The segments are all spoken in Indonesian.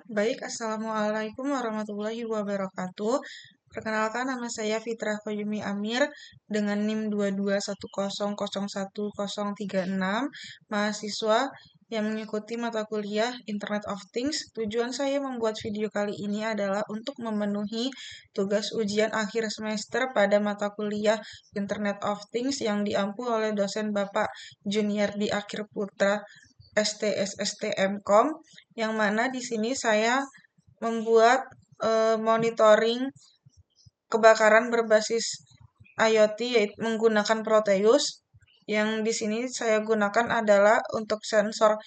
Baik, Assalamualaikum warahmatullahi wabarakatuh. Perkenalkan, nama saya Fitrah Koyumi Amir dengan NIM 221001036, mahasiswa yang mengikuti mata kuliah Internet of Things. Tujuan saya membuat video kali ini adalah untuk memenuhi tugas ujian akhir semester pada mata kuliah Internet of Things yang diampu oleh dosen Bapak Junior di Akhir Putra STSSTMkom, yang mana di sini saya membuat monitoring kebakaran berbasis IoT yaitu menggunakan Proteus. Yang di sini saya gunakan adalah untuk sensor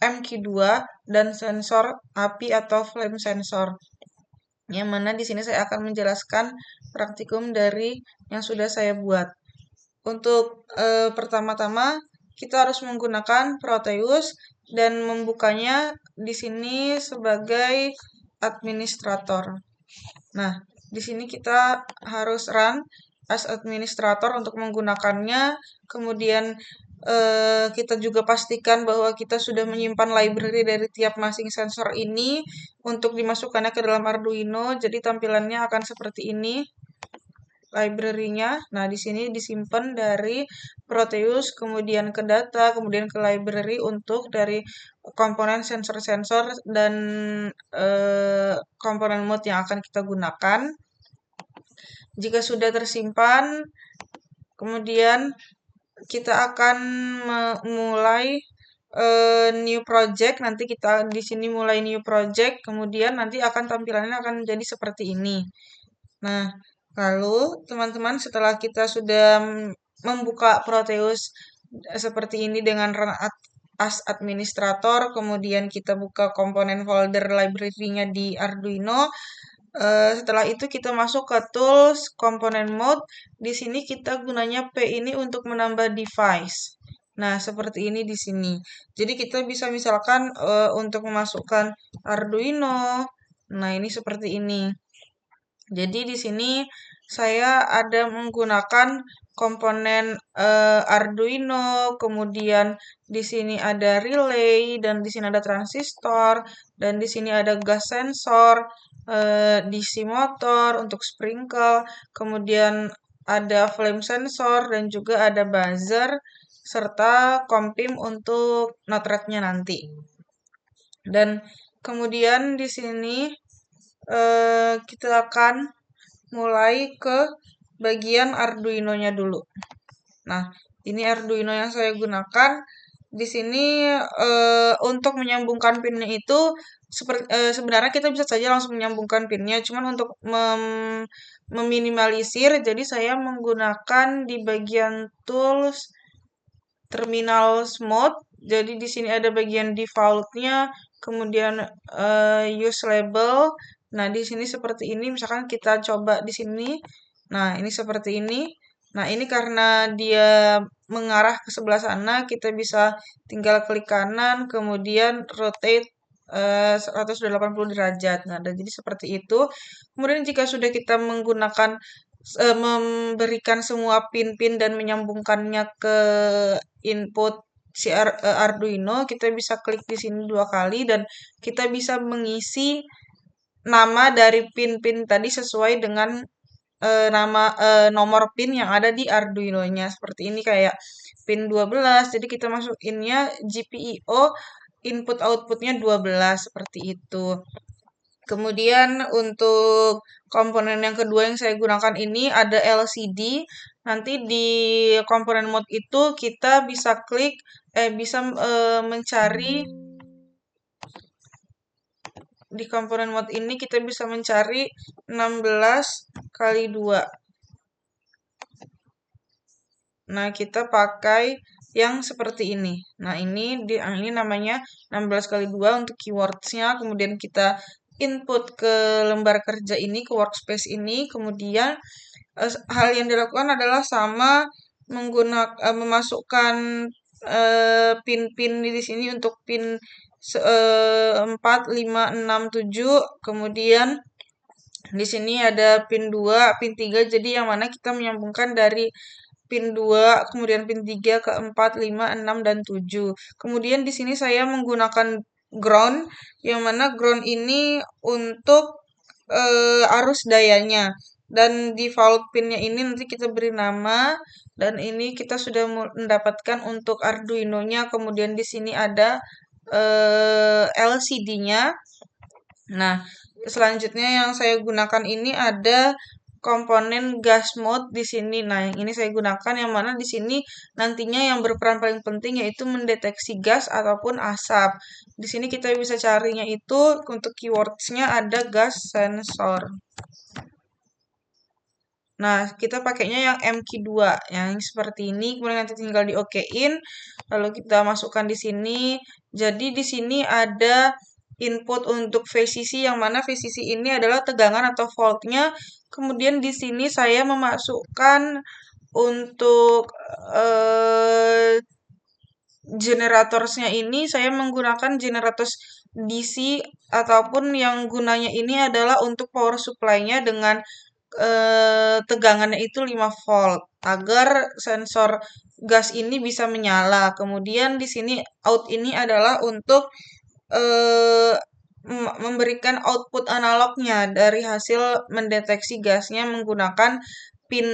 MQ2 dan sensor api atau flame sensor. Yang mana di sini saya akan menjelaskan praktikum dari yang sudah saya buat. Untuk pertama-tama kita harus menggunakan Proteus dan membukanya di sini sebagai administrator. Nah, di sini kita harus run as administrator untuk menggunakannya. Kemudian kita juga pastikan bahwa kita sudah menyimpan library dari tiap masing sensor ini untuk dimasukkannya ke dalam Arduino. Jadi tampilannya akan seperti ini library-nya. Nah, di sini disimpan dari Proteus, kemudian ke data, kemudian ke library untuk dari komponen sensor-sensor dan komponen mode yang akan kita gunakan. Jika sudah tersimpan, kemudian kita akan memulai new project. Nanti kita di sini mulai new project, kemudian nanti akan tampilannya akan menjadi seperti ini. Nah, lalu teman-teman setelah kita sudah membuka Proteus seperti ini dengan run as administrator, kemudian kita buka komponen folder library-nya di Arduino. Setelah itu kita masuk ke tools komponen mode. Di sini kita gunanya P ini untuk menambah device. Nah, seperti ini di sini. Jadi kita bisa misalkan untuk memasukkan Arduino. Nah, ini seperti ini. Jadi di sini saya ada menggunakan komponen Arduino, kemudian di sini ada relay dan di sini ada transistor dan di sini ada gas sensor, DC motor untuk sprinkle, kemudian ada flame sensor dan juga ada buzzer serta kompim untuk node-RED-nya nanti. Dan kemudian di sini kita akan mulai ke bagian Arduino-nya dulu. Nah, ini Arduino yang saya gunakan. Di sini untuk menyambungkan pinnya itu sebenarnya kita bisa saja langsung menyambungkan pinnya, cuman untuk meminimalisir, jadi saya menggunakan di bagian tools terminal mode. Jadi di sini ada bagian default-nya, kemudian use label. Nah, di sini seperti ini. Misalkan kita coba di sini. Nah, ini seperti ini. Nah, ini karena dia mengarah ke sebelah sana, kita bisa tinggal klik kanan, kemudian rotate 180 derajat. Nah, dan jadi seperti itu. Kemudian jika sudah kita menggunakan memberikan semua pin-pin dan menyambungkannya ke input si Arduino, kita bisa klik di sini 2 kali dan kita bisa mengisi nama dari pin-pin tadi sesuai dengan nama nomor pin yang ada di Arduino-nya. Seperti ini kayak pin 12. Jadi kita masukinnya GPIO input outputnya 12 seperti itu. Kemudian untuk komponen yang kedua yang saya gunakan ini ada LCD. Nanti di komponen mode itu kita bisa klik, bisa mencari di komponen mode ini kita bisa mencari 16 kali 2. Nah, kita pakai yang seperti ini. Nah, ini namanya 16 kali 2 untuk keywords-nya. Kemudian kita input ke lembar kerja ini, ke workspace ini. Kemudian hal yang dilakukan adalah sama memasukkan pin-pin di sini untuk pin 4, 5, 6, 7. Kemudian di sini ada pin 2, pin 3. Jadi yang mana kita menyambungkan dari pin 2, kemudian pin 3 ke 4, 5, 6, dan 7. Kemudian di sini saya menggunakan ground, yang mana ground ini untuk arus dayanya. Dan default pinnya ini nanti kita beri nama, dan ini kita sudah mendapatkan untuk Arduino-nya. Kemudian di sini ada LCD-nya. Nah, selanjutnya yang saya gunakan ini ada komponen gas mode di sini. Nah, yang ini saya gunakan, yang mana di sini nantinya yang berperan paling penting yaitu mendeteksi gas ataupun asap. Di sini kita bisa carinya itu untuk keywords-nya ada gas sensor. Nah, kita pakainya yang MQ2 yang seperti ini, kemudian nanti tinggal di OK-in, lalu kita masukkan di sini. Jadi di sini ada input untuk VCC, yang mana VCC ini adalah tegangan atau voltnya. Kemudian di sini saya memasukkan untuk generatorsnya ini, saya menggunakan generator DC ataupun yang gunanya ini adalah untuk power supply-nya dengan tegangannya itu 5 volt agar sensor gas ini bisa menyala. Kemudian di sini out ini adalah untuk memberikan output analognya dari hasil mendeteksi gasnya menggunakan pin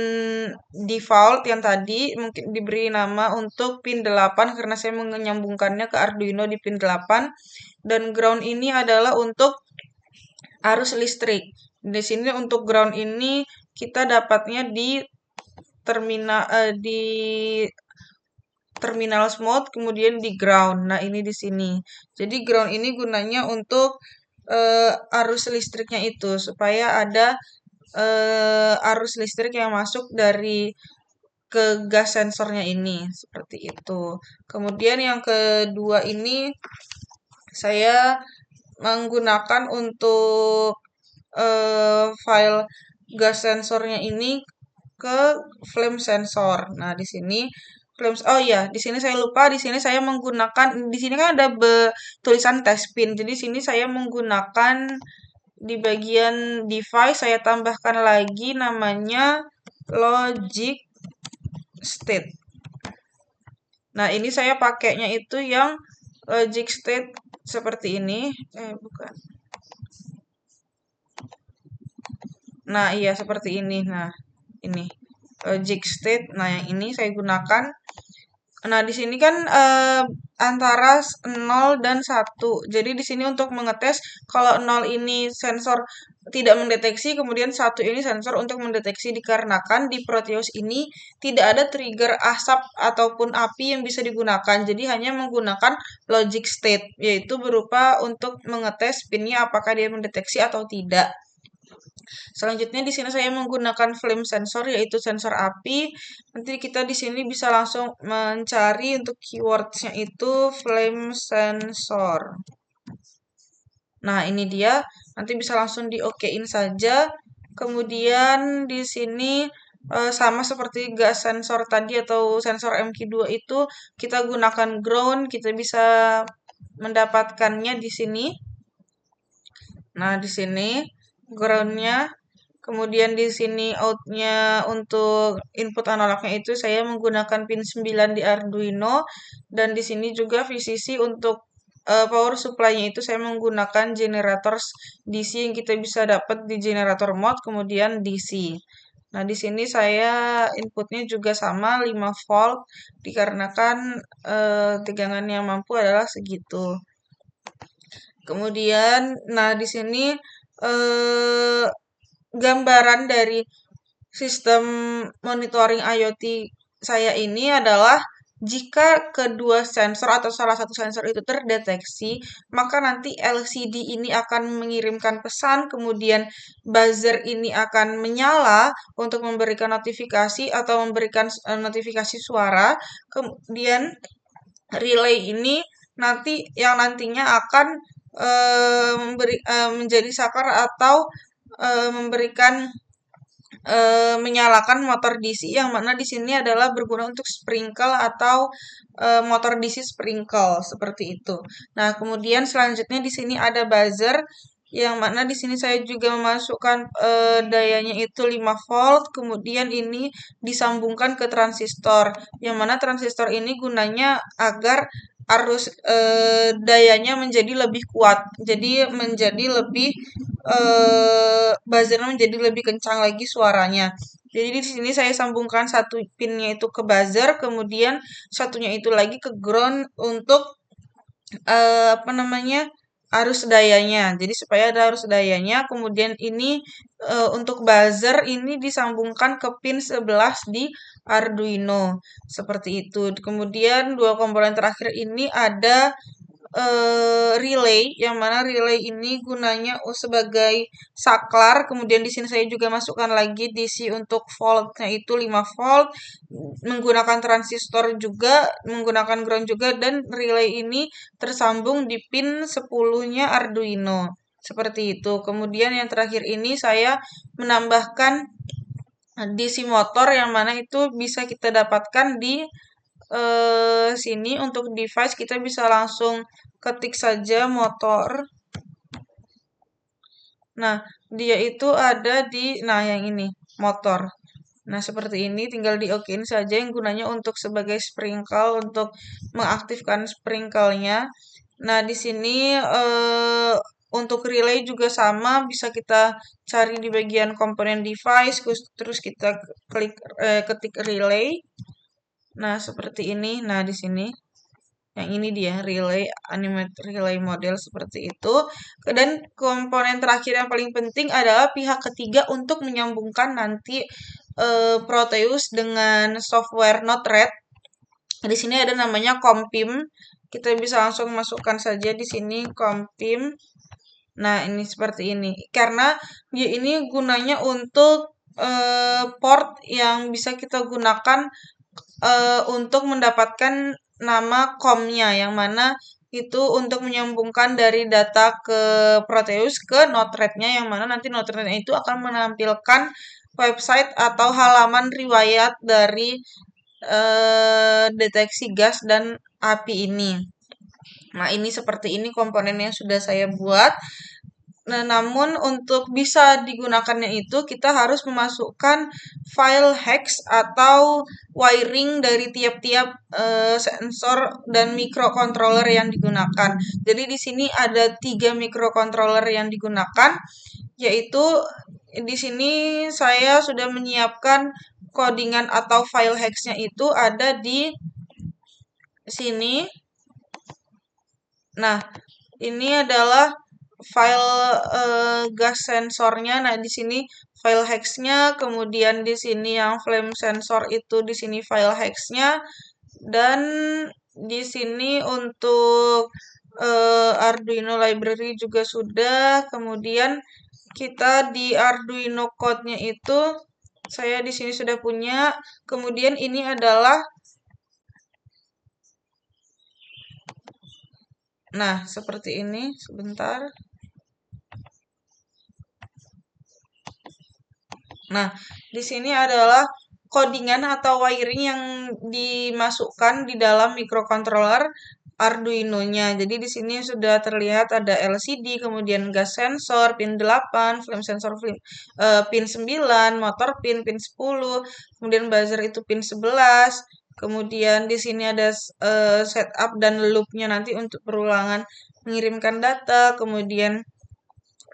default yang tadi mungkin diberi nama untuk pin 8 karena saya menyambungkannya ke Arduino di pin 8, dan ground ini adalah untuk arus listrik. Di sini untuk ground ini kita dapatnya di terminal mode, kemudian di ground. Nah, ini di sini. Jadi ground ini gunanya untuk arus listriknya itu supaya ada arus listrik yang masuk dari ke gas sensornya ini seperti itu. Kemudian yang kedua ini saya menggunakan untuk file gas sensornya ini ke flame sensor. Nah, di sini flame, oh iya, di sini saya lupa, di sini saya menggunakan, di sini kan ada tulisan test pin. Jadi di sini saya menggunakan di bagian device saya tambahkan lagi namanya logic state. Nah, ini saya pakainya itu yang logic state seperti ini. Bukan. Nah, iya seperti ini. Nah, ini logic state. Nah, yang ini saya gunakan. Nah, di sini kan antara 0 dan 1. Jadi di sini untuk mengetes kalau 0 ini sensor tidak mendeteksi, kemudian 1 ini sensor untuk mendeteksi, dikarenakan di Proteus ini tidak ada trigger asap ataupun api yang bisa digunakan. Jadi hanya menggunakan logic state, yaitu berupa untuk mengetes pinnya apakah dia mendeteksi atau tidak. Selanjutnya di sini saya menggunakan flame sensor, yaitu sensor api. Nanti kita di sini bisa langsung mencari untuk keywordsnya itu flame sensor. Nah, ini dia. Nanti bisa langsung di OK-in saja. Kemudian di sini sama seperti gas sensor tadi atau sensor MQ2 itu, kita gunakan ground, kita bisa mendapatkannya di sini. Nah, di sini groundnya. Kemudian di sini outnya untuk input analognya itu saya menggunakan pin 9 di Arduino, dan di sini juga VCC untuk power supply-nya itu saya menggunakan generator DC yang kita bisa dapat di generator mode, kemudian DC. Nah, di sini saya inputnya juga sama 5 volt dikarenakan tegangan yang mampu adalah segitu. Kemudian, nah di sini gambaran dari sistem monitoring IoT saya ini adalah jika kedua sensor atau salah satu sensor itu terdeteksi, maka nanti LCD ini akan mengirimkan pesan, kemudian buzzer ini akan menyala untuk memberikan notifikasi atau memberikan notifikasi suara, kemudian relay ini nanti yang nantinya akan menjadi saklar atau memberikan menyalakan motor DC, yang mana di sini adalah berguna untuk sprinkle atau motor DC sprinkle seperti itu. Nah, kemudian selanjutnya di sini ada buzzer, yang mana di sini saya juga memasukkan dayanya itu 5 volt, kemudian ini disambungkan ke transistor, yang mana transistor ini gunanya agar arus dayanya menjadi lebih kuat. Jadi menjadi lebih buzzernya menjadi lebih kencang lagi suaranya. Jadi di sini saya sambungkan satu pinnya itu ke buzzer, kemudian satunya itu lagi ke ground untuk apa namanya, arus dayanya. Jadi supaya ada arus dayanya, kemudian ini untuk buzzer ini disambungkan ke pin 11 di Arduino. Seperti itu. Kemudian dua komponen terakhir ini ada relay, yang mana relay ini gunanya sebagai saklar. Kemudian di sini saya juga masukkan lagi DC untuk voltnya itu 5 volt, menggunakan transistor juga, menggunakan ground juga, dan relay ini tersambung di pin 10-nya Arduino. Seperti itu. Kemudian yang terakhir ini saya menambahkan DC motor, yang mana itu bisa kita dapatkan di sini. Untuk device kita bisa langsung ketik saja motor. Nah, dia itu ada di, nah yang ini, motor. Nah, seperti ini tinggal di okein saja, yang gunanya untuk sebagai sprinkle, untuk mengaktifkan sprinkle-nya. Nah, di sini untuk relay juga sama, bisa kita cari di bagian komponen device, terus kita ketik relay. Nah, seperti ini. Nah, di sini yang ini dia relay, animate relay model seperti itu. Dan komponen terakhir yang paling penting adalah pihak ketiga untuk menyambungkan nanti Proteus dengan software Node-RED. Di sini ada namanya Compim. Kita bisa langsung masukkan saja di sini Compim. Nah, ini seperti ini. Karena dia ini gunanya untuk port yang bisa kita gunakan untuk mendapatkan nama COM-nya, yang mana itu untuk menyambungkan dari data ke Proteus ke Node-RED-nya, yang mana nanti Node-RED-nya itu akan menampilkan website atau halaman riwayat dari deteksi gas dan api ini. Nah, ini seperti ini komponen yang sudah saya buat. Nah, namun untuk bisa digunakannya itu kita harus memasukkan file hex atau wiring dari tiap-tiap sensor dan microcontroller yang digunakan. Jadi di sini ada 3 microcontroller yang digunakan, yaitu di sini saya sudah menyiapkan codingan atau file hexnya itu ada di sini. Nah, ini adalah file gas sensornya. Nah, di sini file hexnya, kemudian di sini yang flame sensor itu di sini file hexnya, dan di sini untuk Arduino library juga sudah. Kemudian kita di Arduino code-nya itu saya di sini sudah punya. Kemudian ini adalah, nah seperti ini, sebentar. Nah, di sini adalah codingan atau wiring yang dimasukkan di dalam microcontroller Arduino-nya. Jadi di sini sudah terlihat ada LCD, kemudian gas sensor, pin 8, flame sensor pin 9, motor pin 10, kemudian buzzer itu pin 11. Kemudian di sini ada setup dan loop-nya nanti untuk perulangan mengirimkan data, kemudian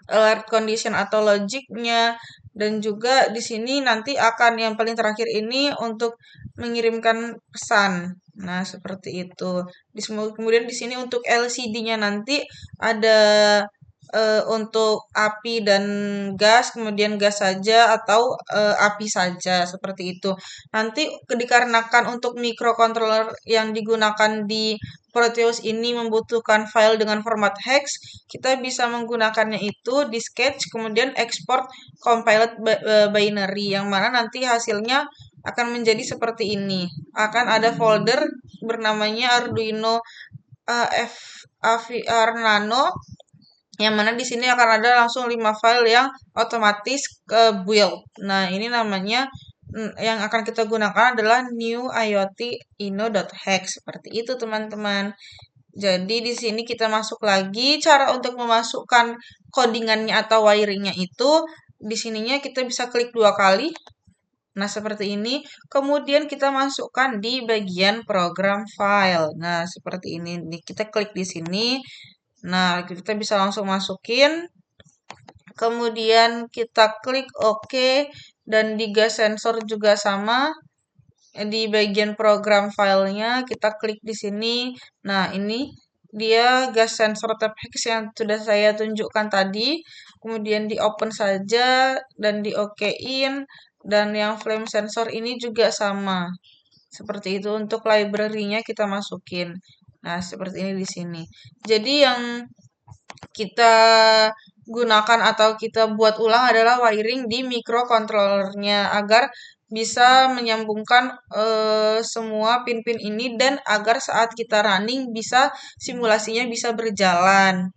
alert condition atau logiknya, dan juga di sini nanti akan yang paling terakhir ini untuk mengirimkan pesan. Nah, seperti itu. Kemudian di sini untuk LCD-nya nanti ada untuk api dan gas, kemudian gas saja atau api saja, seperti itu. Nanti dikarenakan untuk microcontroller yang digunakan di Proteus ini membutuhkan file dengan format hex, kita bisa menggunakannya itu di sketch, kemudian export compiled binary, yang mana nanti hasilnya akan menjadi seperti ini. Akan ada folder bernamanya Arduino FAVR Nano, yang mana di sini akan ada langsung 5 file yang otomatis ke build. Nah, ini namanya yang akan kita gunakan adalah new IoT ino.hex. Seperti itu, teman-teman. Jadi di sini kita masuk lagi cara untuk memasukkan codingannya atau wiringnya itu. Di sininya kita bisa klik 2 kali. Nah, seperti ini. Kemudian kita masukkan di bagian program file. Nah, seperti ini. Kita klik di sini. Nah, kita bisa langsung masukin. Kemudian kita klik OK. Dan di gas sensor juga sama. Di bagian program filenya, kita klik di sini. Nah, ini dia gas sensor tap hex yang sudah saya tunjukkan tadi. Kemudian di open saja dan di OK-in. Dan yang flame sensor ini juga sama. Seperti itu untuk library-nya kita masukin. Nah, seperti ini di sini. Jadi yang kita gunakan atau kita buat ulang adalah wiring di microcontrollernya agar bisa menyambungkan semua pin-pin ini dan agar saat kita running bisa simulasinya bisa berjalan.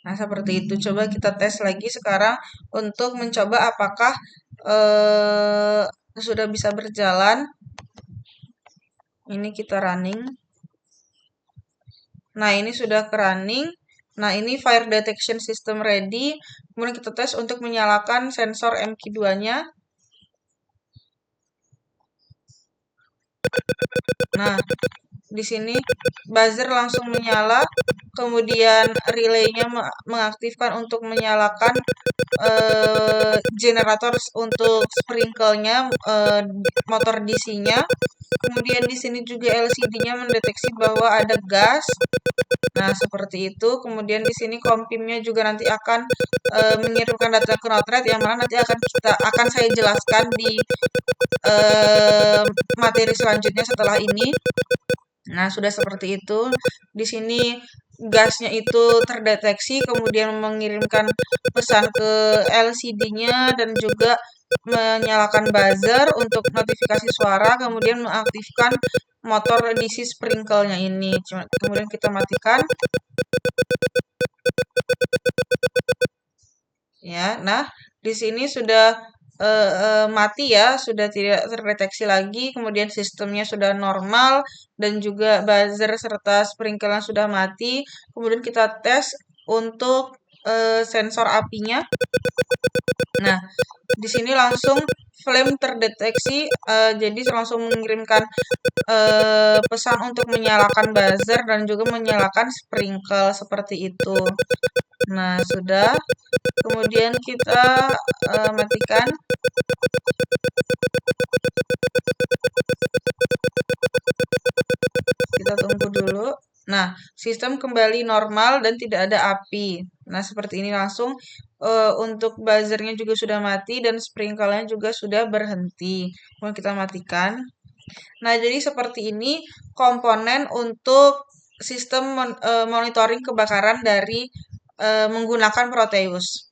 Nah, seperti itu. Coba kita tes lagi sekarang untuk mencoba apakah sudah bisa berjalan. Ini kita running. Nah, ini sudah ke running. Nah, ini fire detection system ready. Kemudian kita tes untuk menyalakan sensor MQ2-nya. Nah, di sini buzzer langsung menyala. Kemudian relaynya mengaktifkan untuk menyalakan generator untuk sprinkle-nya, motor DC-nya. Kemudian di sini juga LCD-nya mendeteksi bahwa ada gas. Nah, seperti itu. Kemudian di sini kompimnya juga nanti akan mengirimkan data ke Node-RED yang mana nanti akan saya jelaskan di materi selanjutnya setelah ini. Nah, sudah seperti itu. Di sini gasnya itu terdeteksi, kemudian mengirimkan pesan ke LCD-nya dan juga menyalakan buzzer untuk notifikasi suara, kemudian mengaktifkan motor DC sprinkle-nya ini. Kemudian kita matikan. Ya, nah di sini sudah mati ya, sudah tidak terdeteksi lagi, kemudian sistemnya sudah normal dan juga buzzer serta sprinkler sudah mati. Kemudian kita tes untuk sensor apinya. Nah, di sini langsung flame terdeteksi, jadi langsung mengirimkan pesan untuk menyalakan buzzer dan juga menyalakan sprinkle seperti itu. Nah, sudah. Kemudian kita matikan. Kita tunggu dulu. Nah, sistem kembali normal dan tidak ada api. Nah, seperti ini langsung untuk buzzernya juga sudah mati dan sprinkle-nya juga sudah berhenti. Kemudian kita matikan. Nah, jadi seperti ini komponen untuk sistem monitoring kebakaran dari menggunakan Proteus.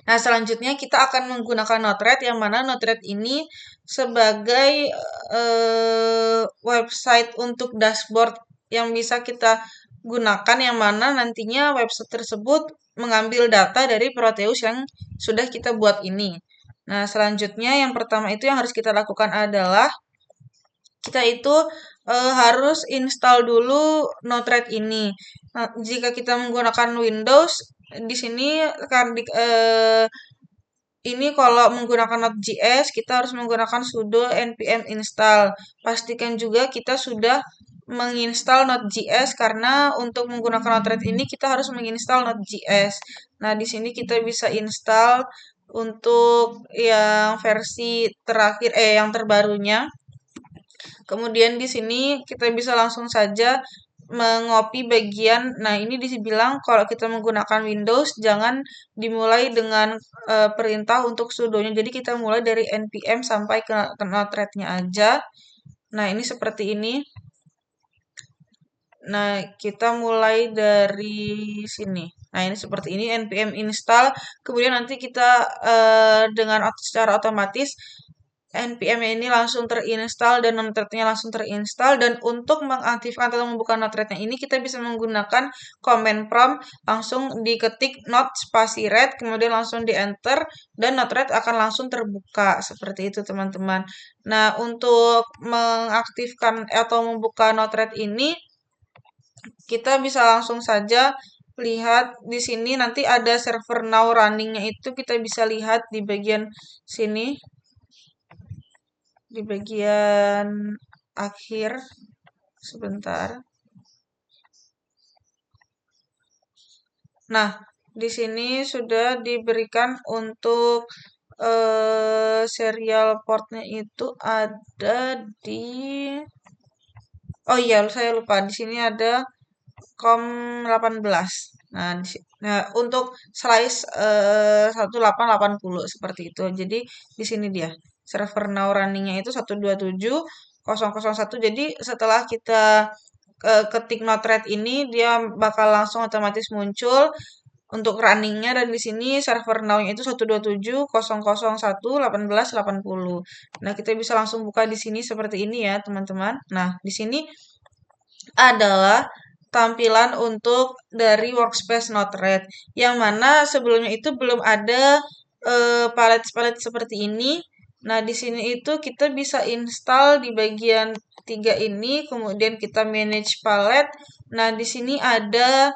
Nah, selanjutnya kita akan menggunakan Node-RED yang mana Node-RED ini sebagai website untuk dashboard yang bisa kita gunakan yang mana nantinya website tersebut mengambil data dari Proteus yang sudah kita buat ini. Nah, selanjutnya yang pertama itu yang harus kita lakukan adalah kita itu harus install dulu Node-RED ini. Nah, jika kita menggunakan Windows, di sini ini kalau menggunakan Node.js, kita harus menggunakan sudo npm install. Pastikan juga kita sudah menginstal Node.js karena untuk menggunakan Node-RED ini kita harus menginstal Node.js. Nah, di sini kita bisa install untuk yang versi terakhir yang terbarunya. Kemudian di sini kita bisa langsung saja mengopi bagian. Nah, ini dibilang kalau kita menggunakan Windows jangan dimulai dengan perintah untuk sudonya. Jadi kita mulai dari npm sampai ke Node-RED-nya aja. Nah, ini seperti ini. Nah, kita mulai dari sini. Nah, ini seperti ini npm install. Kemudian nanti kita dengan secara otomatis npm ini langsung terinstall dan Node-RED-nya langsung terinstall. Dan untuk mengaktifkan atau membuka Node-RED-nya ini kita bisa menggunakan command prompt, langsung diketik node spasi red, kemudian langsung di enter dan Node-RED akan langsung terbuka. Seperti itu teman-teman. Nah, untuk mengaktifkan atau membuka Node-RED ini kita bisa langsung saja lihat di sini nanti ada server now running-nya itu kita bisa lihat di bagian sini. di bagian akhir. Sebentar. Nah, di sini sudah diberikan untuk serial portnya itu ada di. Oh iya, saya lupa. Di sini ada COM18. Nah, untuk slice 1880 seperti itu. Jadi di sini dia server now runningnya itu 127.001. Jadi setelah kita ketik node-RED ini, dia bakal langsung otomatis muncul untuk runningnya, dan di sini server now-nya itu 127.001.18.80. Nah, kita bisa langsung buka di sini seperti ini ya, teman-teman. Nah, di sini adalah tampilan untuk dari workspace Node-RED, yang mana sebelumnya itu belum ada palette-palette seperti ini. Nah, di sini itu kita bisa install di bagian 3 ini, kemudian kita manage palette. Nah, di sini ada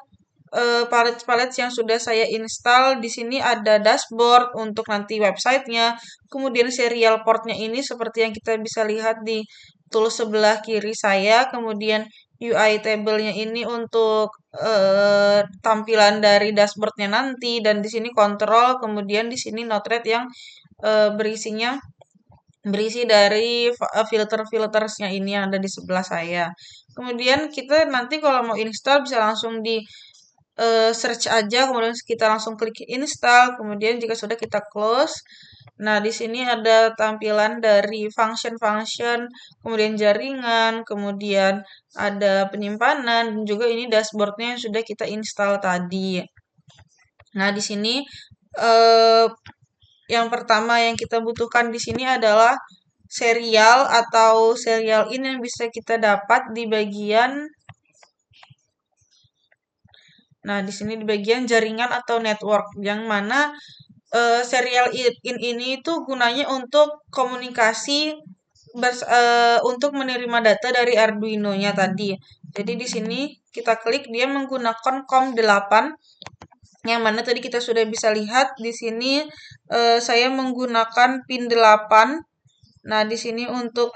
palette-palette yang sudah saya install. Di sini ada dashboard untuk nanti websitenya. Kemudian serial portnya ini seperti yang kita bisa lihat di tools sebelah kiri saya. Kemudian UI table-nya ini untuk tampilan dari dashboardnya nanti. Dan di sini kontrol. Kemudian di sini Node-RED yang berisi dari filter-filtersnya ini yang ada di sebelah saya. Kemudian kita nanti kalau mau install bisa langsung di search aja, kemudian kita langsung klik install, kemudian jika sudah kita close. Nah, di sini ada tampilan dari function-function, kemudian jaringan, kemudian ada penyimpanan, dan juga ini dashboardnya yang sudah kita install tadi. Nah, di sini yang pertama yang kita butuhkan di sini adalah serial atau serial in yang bisa kita dapat di bagian. Nah, di sini di bagian jaringan atau network, yang mana serial in ini itu gunanya untuk komunikasi untuk menerima data dari Arduino-nya tadi. Jadi di sini kita klik, dia menggunakan COM8, yang mana tadi kita sudah bisa lihat di sini saya menggunakan pin 8. Nah, di sini untuk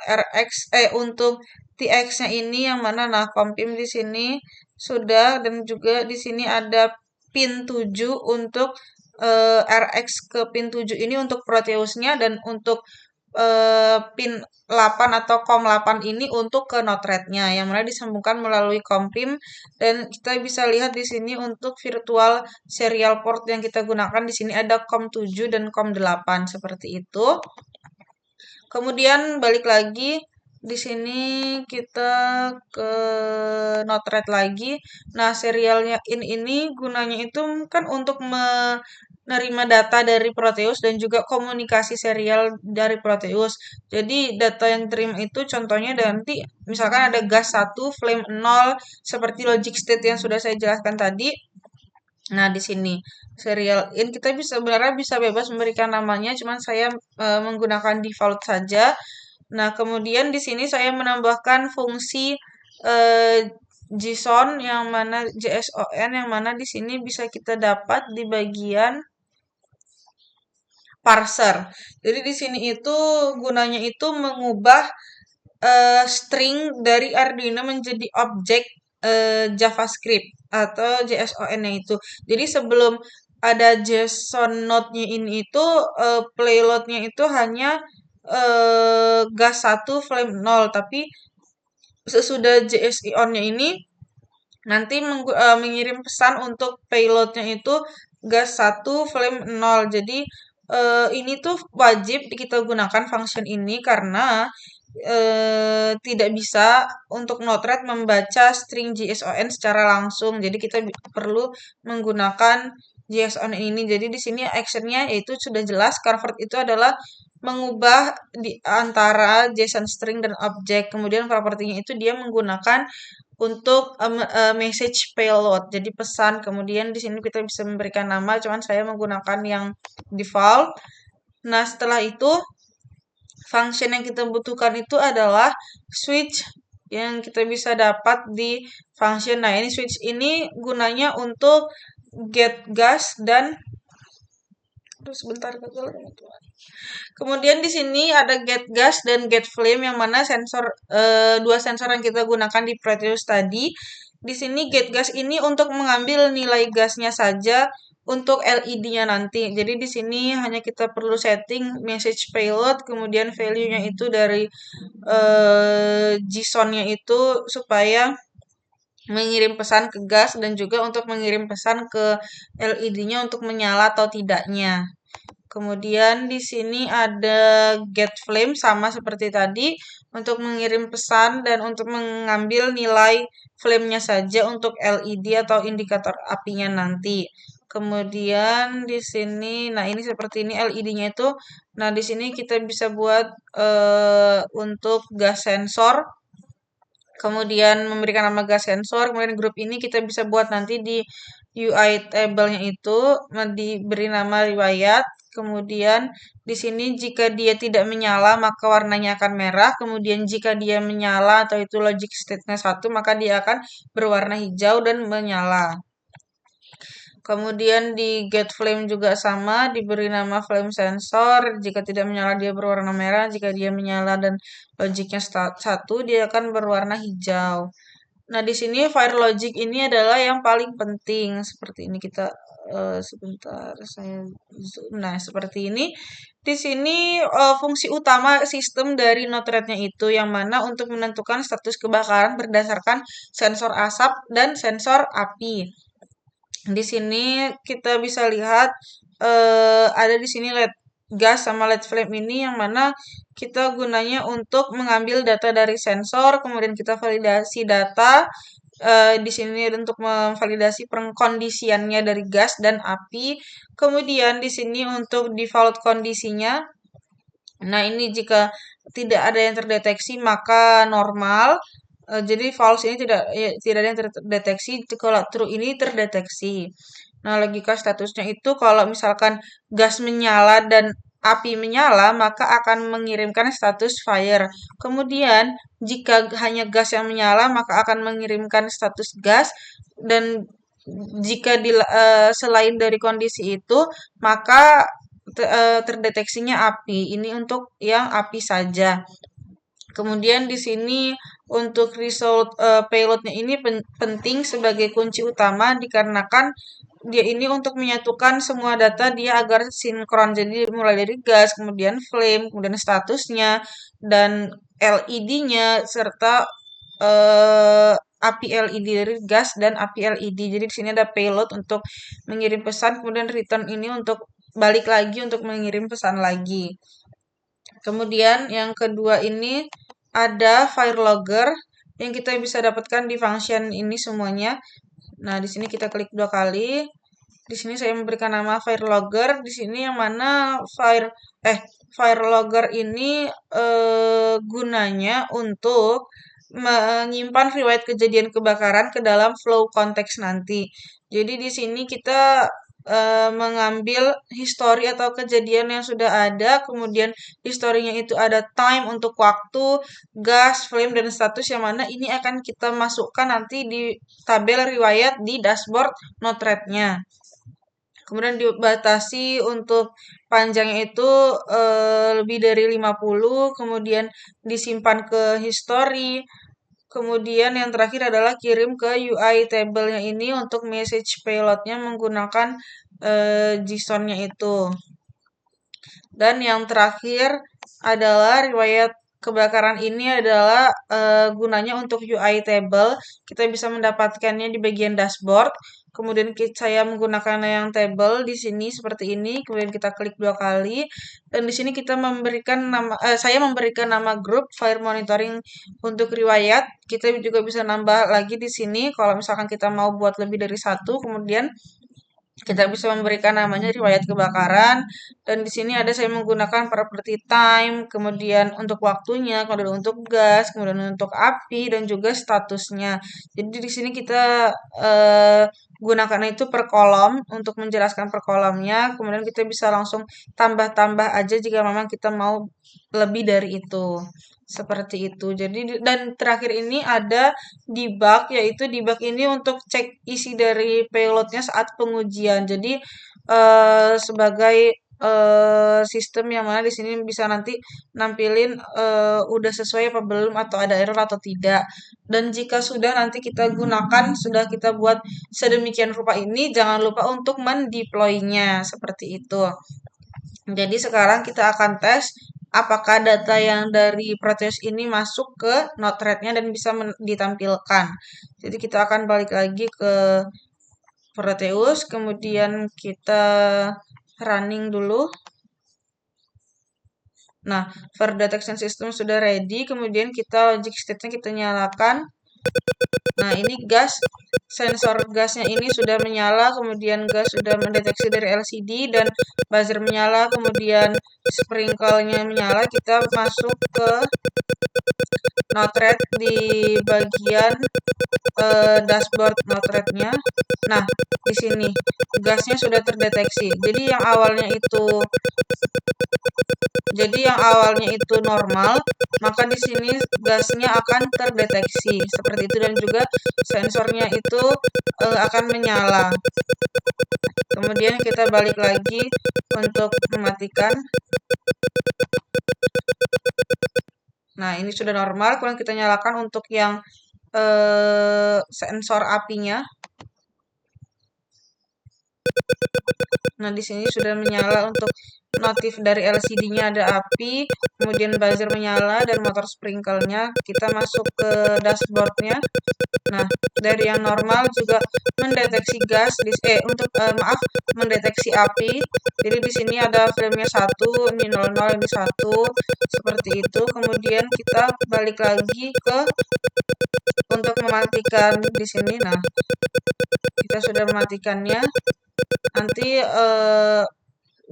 untuk TX-nya ini yang mana nah kompim di sini sudah, dan juga di sini ada pin 7 untuk RX ke pin 7 ini untuk Proteus-nya, dan untuk pin 8 atau COM8 ini untuk ke Node-RED-nya yang mana disambungkan melalui kompim, dan kita bisa lihat di sini untuk virtual serial port yang kita gunakan di sini ada COM7 dan COM8 seperti itu. Kemudian balik lagi di sini kita ke Node-RED lagi. Nah, serialnya ini gunanya itu kan untuk menerima data dari Proteus dan juga komunikasi serial dari Proteus. Jadi data yang diterima itu contohnya nanti misalkan ada gas 1, flame 0 seperti logic state yang sudah saya jelaskan tadi. Nah, di sini serial in kita sebenarnya bisa bebas memberikan namanya, cuman saya menggunakan default saja. Nah, kemudian di sini saya menambahkan fungsi JSON yang mana yang mana di sini bisa kita dapat di bagian parser. Jadi di sini itu gunanya itu mengubah string dari Arduino menjadi objek JavaScript atau JSON-nya itu. Jadi sebelum ada JSON node-nya ini itu payload-nya itu hanya gas 1 flame 0, tapi sesudah JSON-nya ini nanti mengirim pesan untuk payload-nya itu gas 1 flame 0. Jadi ini tuh wajib kita gunakan function ini karena tidak bisa untuk Node-RED membaca string JSON secara langsung. Jadi kita perlu menggunakan JSON ini. Jadi di sini actionnya yaitu sudah jelas, convert itu adalah mengubah di antara JSON string dan objek. Kemudian propertinya itu dia menggunakan untuk message payload, jadi pesan. Kemudian di sini kita bisa memberikan nama, cuman saya menggunakan yang default. Nah, setelah itu function yang kita butuhkan itu adalah switch yang kita bisa dapat di function. Nah, ini switch ini gunanya untuk get gas dan Terus sebentar gagal teman-teman. Kemudian di sini ada get gas dan get flame yang mana dua sensor yang kita gunakan di previous tadi. Di sini get gas ini untuk mengambil nilai gasnya saja untuk LED-nya nanti. Jadi di sini hanya kita perlu setting message payload, kemudian value-nya itu dari JSON-nya itu supaya mengirim pesan ke gas dan juga untuk mengirim pesan ke LED-nya untuk menyala atau tidaknya. Kemudian di sini ada get flame sama seperti tadi untuk mengirim pesan dan untuk mengambil nilai flame-nya saja untuk LED atau indikator apinya nanti. Kemudian di sini, nah ini seperti ini LED-nya itu. Nah di sini kita bisa buat untuk gas sensor. Kemudian memberikan nama gas sensor. Kemudian grup ini kita bisa buat nanti di UI table-nya itu diberi nama riwayat. Kemudian di sini jika dia tidak menyala maka warnanya akan merah. Kemudian jika dia menyala atau itu logic state-nya 1 maka dia akan berwarna hijau dan menyala. Kemudian di get flame juga sama, diberi nama flame sensor. Jika tidak menyala dia berwarna merah, jika dia menyala dan logiknya 1 dia akan berwarna hijau. Nah, di sini fire logic ini adalah yang paling penting. Seperti ini kita sebentar saya zoom. Nah, seperti ini. Di sini fungsi utama sistem dari Node-RED-nya itu yang mana untuk menentukan status kebakaran berdasarkan sensor asap dan sensor api. Di sini kita bisa lihat ada di sini LED gas sama LED flame ini yang mana kita gunanya untuk mengambil data dari sensor, kemudian kita validasi data. Di sini untuk memvalidasi pengkondisiannya dari gas dan api. Kemudian di sini untuk default kondisinya. Nah, ini jika tidak ada yang terdeteksi maka normal. Jadi false ini tidak ada yang terdeteksi. Kalau true ini terdeteksi. Nah, logika statusnya itu kalau misalkan gas menyala dan api menyala, maka akan mengirimkan status fire. Kemudian, jika hanya gas yang menyala, maka akan mengirimkan status gas. Dan jika selain dari kondisi itu, maka terdeteksinya api. Ini untuk yang api saja. Kemudian di sini untuk result payloadnya ini penting sebagai kunci utama dikarenakan dia ini untuk menyatukan semua data dia agar sinkron. Jadi mulai dari gas, kemudian flame, kemudian statusnya dan LED-nya serta api LED dari gas dan api LED. Jadi di sini ada payload untuk mengirim pesan, kemudian return ini untuk balik lagi untuk mengirim pesan lagi. Kemudian yang kedua ini ada fire logger yang kita bisa dapatkan di function ini semuanya. Nah, di sini kita klik 2 kali. Di sini saya memberikan nama fire logger. Di sini yang mana fire logger ini gunanya untuk menyimpan riwayat kejadian kebakaran ke dalam flow konteks nanti. Jadi di sini kita mengambil histori atau kejadian yang sudah ada, kemudian historinya itu ada time untuk waktu, gas, flame, dan status yang mana ini akan kita masukkan nanti di tabel riwayat di dashboard Node-RED-nya. Kemudian dibatasi untuk panjangnya itu lebih dari 50, kemudian disimpan ke history. Kemudian yang terakhir adalah kirim ke UI table-nya ini untuk message payload-nya menggunakan JSON-nya itu. Dan yang terakhir adalah riwayat kebakaran ini adalah gunanya untuk UI table. Kita bisa mendapatkannya di bagian dashboard. Kemudian saya menggunakan yang table di sini seperti ini. Kemudian kita klik 2 kali. Dan di sini kita memberikan saya memberikan nama grup fire monitoring untuk riwayat. Kita juga bisa nambah lagi di sini kalau misalkan kita mau buat lebih dari 1. Kemudian kita bisa memberikan namanya riwayat kebakaran dan di sini ada saya menggunakan property time, kemudian untuk waktunya, kemudian untuk gas, kemudian untuk api dan juga statusnya. Jadi di sini kita gunakan itu per kolom untuk menjelaskan per kolomnya, kemudian kita bisa langsung tambah-tambah aja jika memang kita mau lebih dari itu. Seperti itu. Jadi dan terakhir ini ada debug, yaitu debug ini untuk cek isi dari payloadnya saat pengujian. Jadi sebagai sistem yang mana di sini bisa nanti nampilin udah sesuai apa belum atau ada error atau tidak. Dan jika sudah nanti kita gunakan, sudah kita buat sedemikian rupa ini, jangan lupa untuk mendeploy-nya seperti itu. Jadi sekarang kita akan tes apakah data yang dari Proteus ini masuk ke Node-RED-nya dan bisa ditampilkan. Jadi kita akan balik lagi ke Proteus, kemudian kita running dulu. Nah, for detection system sudah ready, kemudian kita logic state-nya kita nyalakan. Nah, ini gas, sensor gasnya ini sudah menyala, kemudian gas sudah mendeteksi dari LCD dan buzzer menyala, kemudian sprinkle-nya menyala. Kita masuk ke Node-RED di bagian dashboard Node-RED-nya. Nah, di sini gasnya sudah terdeteksi. Jadi yang awalnya itu normal, maka di sini gasnya akan terdeteksi seperti itu dan juga sensornya itu akan menyala. Kemudian kita balik lagi untuk mematikan. Nah, ini sudah normal. Kemudian kita nyalakan untuk yang sensor apinya. Nah, di sini sudah menyala untuk notif dari LCD-nya ada api, kemudian buzzer menyala dan motor sprinkle-nya. Kita masuk ke dashboard-nya. Nah, dari yang normal juga mendeteksi gas, mendeteksi api. Jadi di sini ada frame-nya 1, ini 00, ini 1, seperti itu. Kemudian kita balik lagi ke untuk mematikan di sini. Nah, kita sudah mematikannya. Nanti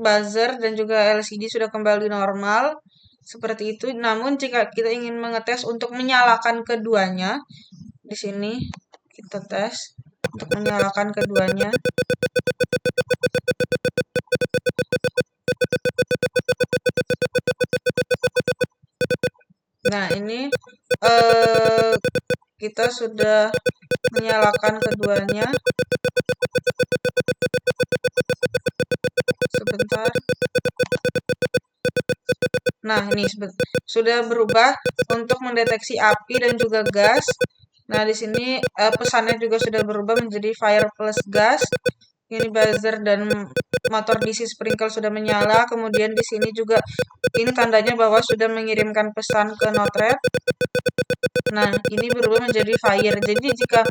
buzzer dan juga LCD sudah kembali normal seperti itu. Namun jika kita ingin mengetes untuk menyalakan keduanya, di sini kita tes untuk menyalakan keduanya. Nah, ini kita sudah menyalakan keduanya. Sebentar. Nah, ini sudah berubah untuk mendeteksi api dan juga gas. Nah, di sini pesannya juga sudah berubah menjadi fire plus gas. Ini buzzer dan motor DC sprinkle sudah menyala. Kemudian di sini juga ini tandanya bahwa sudah mengirimkan pesan ke Node-RED. Nah, ini berubah menjadi fire. Jadi jika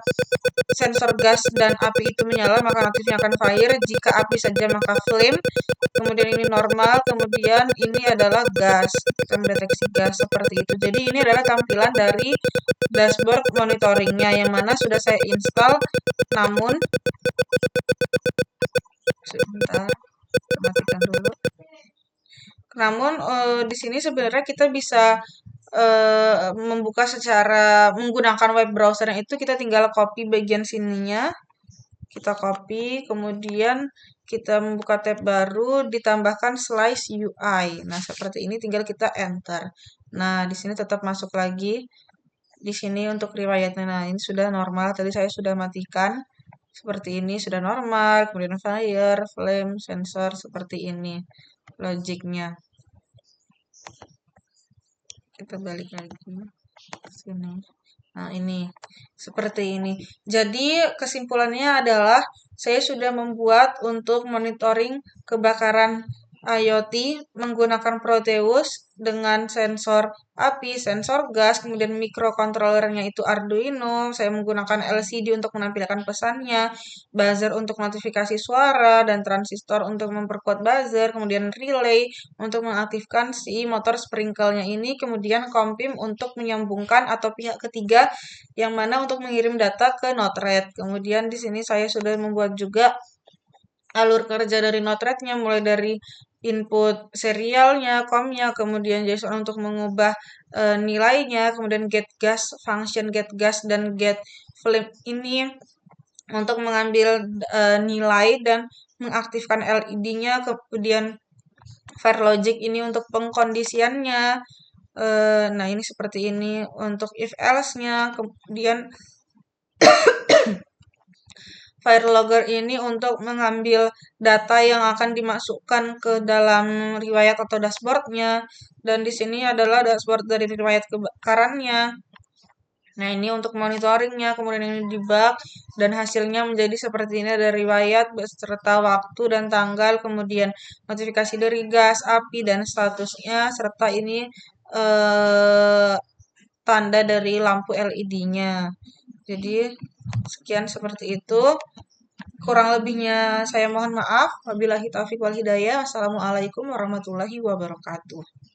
sensor gas dan api itu menyala, maka notifnya akan fire. Jika api saja, maka flame. Kemudian ini normal, kemudian ini adalah gas. Kita mendeteksi gas seperti itu. Jadi ini adalah tampilan dari dashboard monitoringnya, yang mana sudah saya install. Namun, sebentar, matikan dulu. Namun di sini sebenarnya kita bisa membuka secara menggunakan web browser yang itu kita tinggal copy bagian sininya, kita copy, kemudian kita membuka tab baru, ditambahkan slice UI. Nah, seperti ini tinggal kita enter. Nah, di sini tetap masuk lagi. Di sini untuk riwayatnya, nah ini sudah normal. Tadi saya sudah matikan. Seperti ini sudah normal. Kemudian fire, flame, sensor seperti ini logiknya. Kita balik lagi ke sini. Nah, ini seperti ini. Jadi kesimpulannya adalah saya sudah membuat untuk monitoring kebakaran IoT menggunakan Proteus dengan sensor api, sensor gas, kemudian mikrokontrolernya itu Arduino. Saya menggunakan LCD untuk menampilkan pesannya, buzzer untuk notifikasi suara, dan transistor untuk memperkuat buzzer, kemudian relay untuk mengaktifkan si motor sprinkle-nya ini, kemudian kompim untuk menyambungkan atau pihak ketiga yang mana untuk mengirim data ke Node-RED. Kemudian di sini saya sudah membuat juga alur kerja dari Node-RED-nya, mulai dari input serialnya, COM-nya, kemudian JSON untuk mengubah nilainya, kemudian get gas, function get gas dan get flame ini untuk mengambil nilai dan mengaktifkan LED-nya, kemudian for logic ini untuk pengkondisiannya. Nah, ini seperti ini untuk if else-nya, kemudian file logger ini untuk mengambil data yang akan dimasukkan ke dalam riwayat atau dashboardnya. Dan di sini adalah dashboard dari riwayat kebakarannya. Nah, ini untuk monitoringnya, kemudian ini debug, dan hasilnya menjadi seperti ini, ada riwayat beserta waktu dan tanggal, kemudian notifikasi dari gas, api, dan statusnya, serta ini tanda dari lampu LED-nya. Jadi, sekian seperti itu. Kurang lebihnya saya mohon maaf. Wabillahi taufiq wal hidayah. Wassalamualaikum warahmatullahi wabarakatuh.